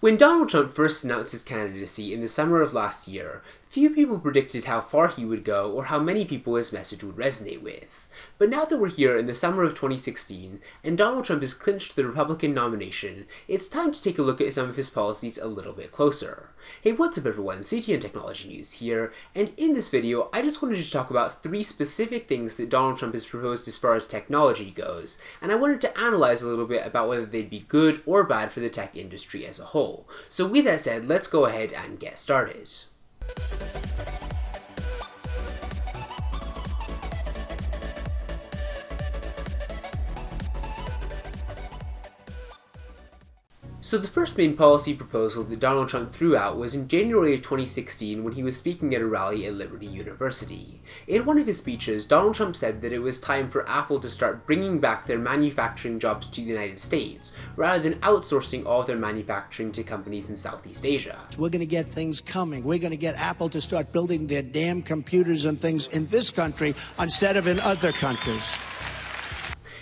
When Donald Trump first announced his candidacy in the summer of last year, few people predicted how far he would go or how many people his message would resonate with. But now that we're here in the summer of 2016, and Donald Trump has clinched the Republican nomination, it's time to take a look at some of his policies a little bit closer. Hey, what's up everyone, CTNtechnologynews here, and in this video I just wanted to talk about 3 specific things that Donald Trump has proposed as far as technology goes, and I wanted to analyze a little bit about whether they'd be good or bad for the tech industry as a whole. So with that said, let's go ahead and get started. So the first main policy proposal that Donald Trump threw out was in January of 2016 when he was speaking at a rally at Liberty University. In one of his speeches, Donald Trump said that it was time for Apple to start bringing back their manufacturing jobs to the United States, rather than outsourcing all of their manufacturing to companies in Southeast Asia. We're going to get things coming. We're going to get Apple to start building their damn computers and things in this country instead of in other countries.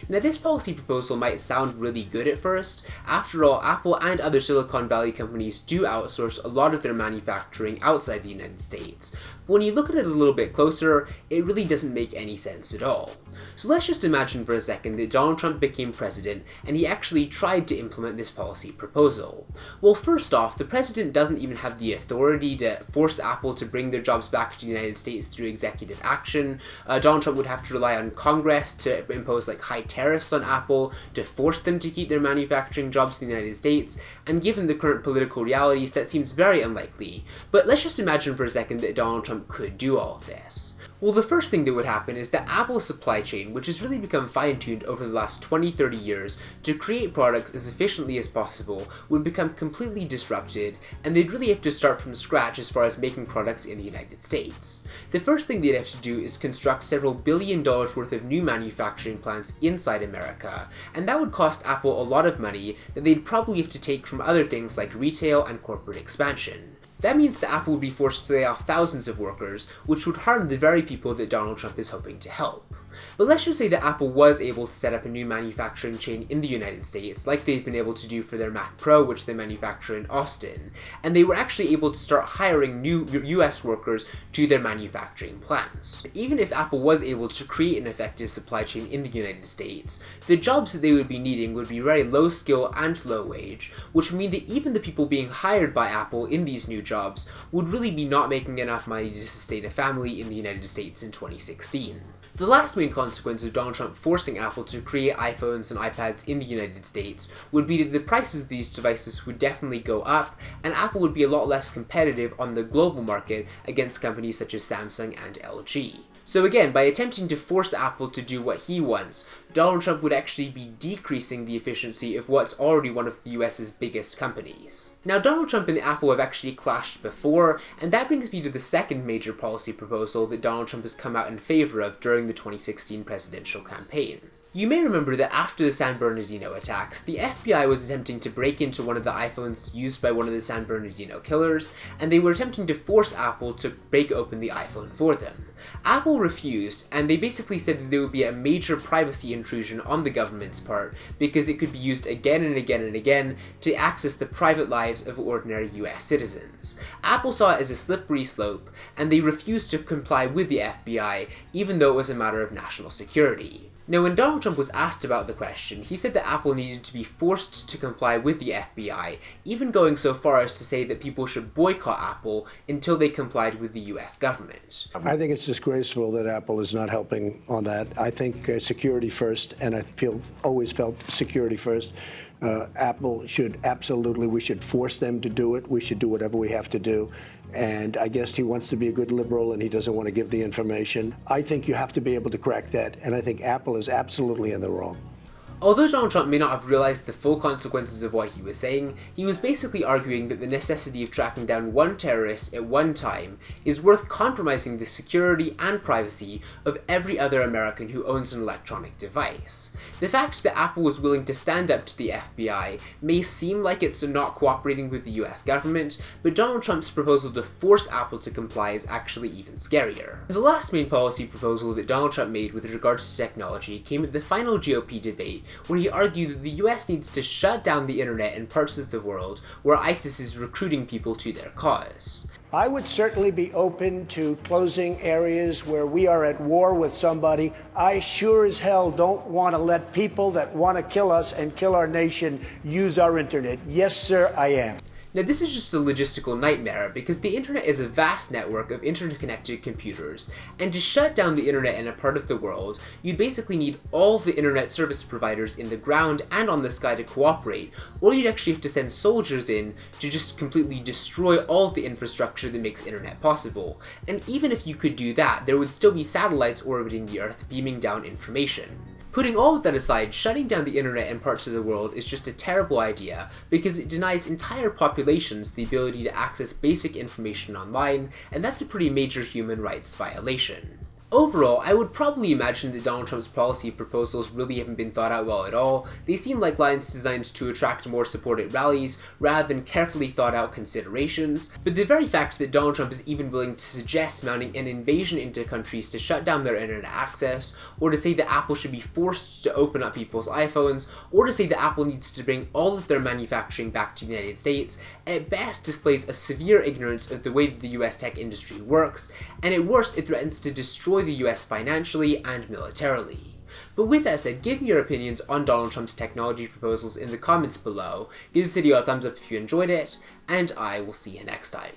Now this policy proposal might sound really good at first. After all, Apple and other Silicon Valley companies do outsource a lot of their manufacturing outside the United States. But when you look at it a little bit closer, it really doesn't make any sense at all. So let's just imagine for a second that Donald Trump became president and he actually tried to implement this policy proposal. Well, first off, the president doesn't even have the authority to force Apple to bring their jobs back to the United States through executive action. Donald Trump would have to rely on Congress to impose high tariffs on Apple to force them to keep their manufacturing jobs in the United States, and given the current political realities, that seems very unlikely. But let's just imagine for a second that Donald Trump could do all of this. Well, the first thing that would happen is that Apple's supply chain, which has really become fine-tuned over the last 20-30 years to create products as efficiently as possible, would become completely disrupted, and they'd really have to start from scratch as far as making products in the United States. The first thing they'd have to do is construct several $billion worth of new manufacturing plants inside America, and that would cost Apple a lot of money that they'd probably have to take from other things like retail and corporate expansion. That means that Apple would be forced to lay off thousands of workers, which would harm the very people that Donald Trump is hoping to help. But let's just say that Apple was able to set up a new manufacturing chain in the United States, like they've been able to do for their Mac Pro, which they manufacture in Austin, and they were actually able to start hiring new US workers to their manufacturing plants. Even if Apple was able to create an effective supply chain in the United States, the jobs that they would be needing would be very low skill and low wage, which would mean that even the people being hired by Apple in these new jobs would really be not making enough money to sustain a family in the United States in 2016. The last main consequence of Donald Trump forcing Apple to create iPhones and iPads in the United States would be that the prices of these devices would definitely go up, and Apple would be a lot less competitive on the global market against companies such as Samsung and LG. So again, by attempting to force Apple to do what he wants, Donald Trump would actually be decreasing the efficiency of what's already one of the US's biggest companies. Now, Donald Trump and Apple have actually clashed before, and that brings me to the second major policy proposal that Donald Trump has come out in favor of during the 2016 presidential campaign. You may remember that after the San Bernardino attacks, the FBI was attempting to break into one of the iPhones used by one of the San Bernardino killers, and they were attempting to force Apple to break open the iPhone for them. Apple refused, and they basically said that there would be a major privacy intrusion on the government's part because it could be used again and again and again to access the private lives of ordinary US citizens. Apple saw it as a slippery slope, and they refused to comply with the FBI, even though it was a matter of national security. Now, when Donald Trump was asked about the question, he said that Apple needed to be forced to comply with the FBI, even going so far as to say that people should boycott Apple until they complied with the US government. I think it's disgraceful that Apple is not helping on that. I think security first, and I always felt security first. Apple should absolutely, we should force them to do it. We should do whatever we have to do. And I guess he wants to be a good liberal and he doesn't want to give the information. I think you have to be able to crack that, and I think Apple is absolutely in the wrong. Although Donald Trump may not have realized the full consequences of what he was saying, he was basically arguing that the necessity of tracking down one terrorist at one time is worth compromising the security and privacy of every other American who owns an electronic device. The fact that Apple was willing to stand up to the FBI may seem like it's not cooperating with the US government, but Donald Trump's proposal to force Apple to comply is actually even scarier. The last main policy proposal that Donald Trump made with regards to technology came at the final GOP debate where he argued that the US needs to shut down the internet in parts of the world where ISIS is recruiting people to their cause. I would certainly be open to closing areas where we are at war with somebody. I sure as hell don't want to let people that want to kill us and kill our nation use our internet. Yes, sir, I am. Now, this is just a logistical nightmare because the internet is a vast network of interconnected computers, and to shut down the internet in a part of the world, you'd basically need all the internet service providers in the ground and on the sky to cooperate, or you'd actually have to send soldiers in to just completely destroy all of the infrastructure that makes internet possible. And even if you could do that, there would still be satellites orbiting the Earth beaming down information. Putting all of that aside, shutting down the internet in parts of the world is just a terrible idea because it denies entire populations the ability to access basic information online, and that's a pretty major human rights violation. Overall, I would probably imagine that Donald Trump's policy proposals really haven't been thought out well at all. They seem like lines designed to attract more support at rallies, rather than carefully thought out considerations. But the very fact that Donald Trump is even willing to suggest mounting an invasion into countries to shut down their internet access, or to say that Apple should be forced to open up people's iPhones, or to say that Apple needs to bring all of their manufacturing back to the United States, at best displays a severe ignorance of the way that the US tech industry works, and at worst it threatens to destroy the US financially and militarily. But with that said, give me your opinions on Donald Trump's technology proposals in the comments below, give this video a thumbs up if you enjoyed it, and I will see you next time.